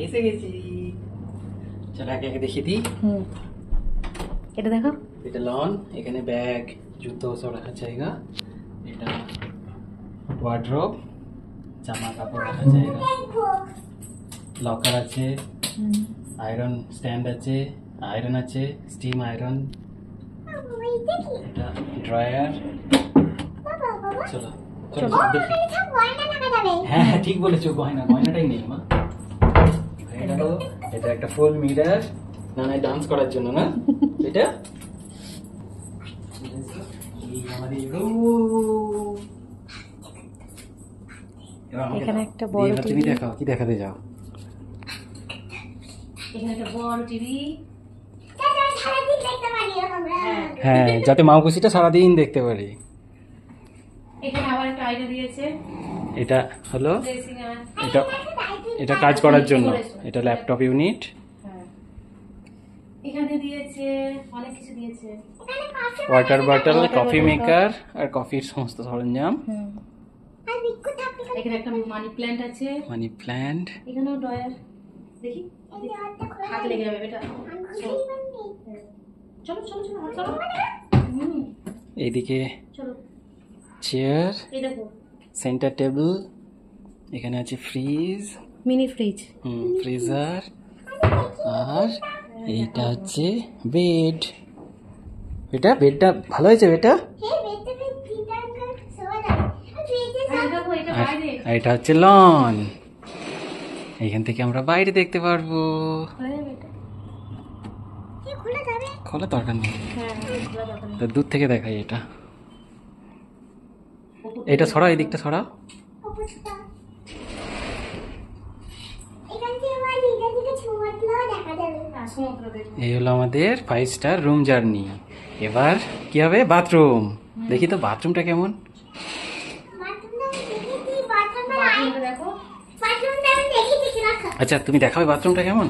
এসে গেছি। চলো একে একে দেখিয়ে দিই। এটা দেখো, এটা লন, এখানে ব্যাগ জুতো সব রাখার জায়গা। এটা ওয়ার্ড্রোব, জামা কাপড় রাখার জায়গা। লকার আছে, আয়রন স্ট্যান্ড আছে, আয়রন আছে, স্টিম আয়রন। এটা ড্রয়ার। চলো চলো দেখি। হ্যাঁ হ্যাঁ ঠিক বলেছো, গয়নাটাই নেই মা। এটা একটা ফুল মিরর, না না ডান্স করার জন্য না এটা। এখানে একটা বড় টিভি দেখাও, কি দেখাতে যাও? এখানে একটা বড় টিভি। হ্যাঁ যাতে মাউকুসিটা সারাদিন দেখতে পারি। এখানে আবার একটা আয়না দিয়েছে। এটা হলো এটা এটা কাজ করার জন্য, এটা ল্যাপটপ ইউনিট। এখানে দিয়েছে অনেক কিছু দিয়েছে, ওয়াটার বটল, কফি মেকার আর কফির সমস্ত সরঞ্জাম। এখানে একটা মানি প্ল্যান্ট আছে। Money plant. এখানেও ড্রয়ার। দেখি হাত লেগে যাবে বেটা। চলো চলো চলো চলো। এইদিকে চলো চেয়ার, এই দেখো সেন্টার টেবিল। এখানে আছে ফ্রিজ, মিনি ফ্রিজ, ফ্রিজার। আর এইটা হচ্ছে বেড। এটা বেডটা ভালো হয়েছে বেটা। আর এটা হচ্ছে লন, এইখান থেকে আমরা বাইরে দেখতে পারবো। খোলা দরকার নেই, দূর থেকে দেখাই। এটা এটা সরাও, এই দিকটা সরাও। এই হলো আমাদের 5 স্টার রুম জার্নি। এবার কি হবে? বাথরুম। দেখি তো বাথরুমটা কেমন। আচ্ছা তুমি দেখাবে বাথরুমটা কেমন।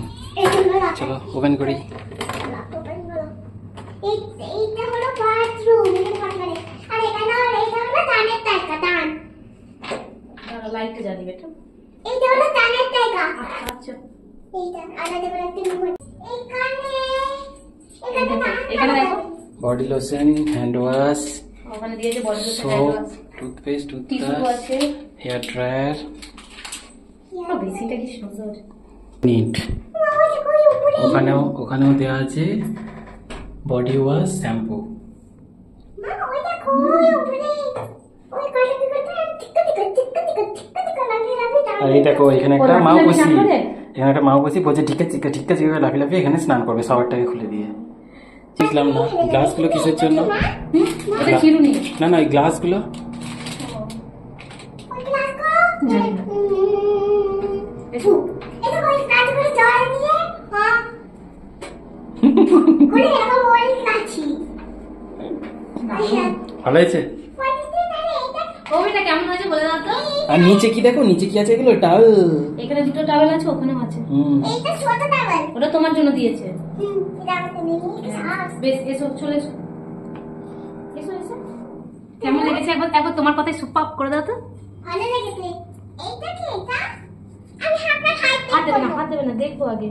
চলো ওপেন করি। লাইটটা জ্বালিয়ে বেটা। এইটা হলো দানের জায়গা। আচ্ছা এইটা আলাদা করে একটা রুম আছে। এখানে দেখো বডি লোশন, হ্যান্ড ওয়াশ, ওখানে দিয়েছে body lotion, hand wash, toothpaste, tissue আছে, হেয়ার ড্রায়ার। বেসিনটা কি সুন্দর, নিট। ওখানেও দেওয়া আছে বডি ওয়াশ, শ্যাম্পু। মা ওই দেখো ওই উপরে ওই কাটা আর এই দেখো এখানে একটা মাউকুসি, এখানে একটা মাউকুসি বলছে ঠিকা চিকা ঠিকা চিকা লাফি লাফি এখানে স্নান করবে শাওয়ারটাকে খুলে দিয়ে। বুঝলাম না গ্লাসগুলো কিসের জন্য। না না এই গ্লাসগুলো ওই ক্লাস করো জানি না এটা ওই কাজ করে জল নিয়ে হ্যাঁ করে এরকম ওই কাছি ভালো হয়েছে। ওটা কেমন হয়েছে বলে দাও তো। আর নিচে কি দেখো, নিচে কি আছে এগুলো? টাওয়েল। এখানে দুটো টাওয়েল আছে, ওখানেও আছে। এইটা ছোট টাওয়েল, ওটা তোমার জন্য দিয়েছে। এটা আমাকে নেই। বেশ এসো, চলে এসো এসো এসো। কেমন লেগেছে একবার একবার তোমার কথাই সুপাপ করে দাও তো। ভালো লেগেছে। এইটা কি এটা? আমি হাতে হাত দেবে না দেখবো আগে।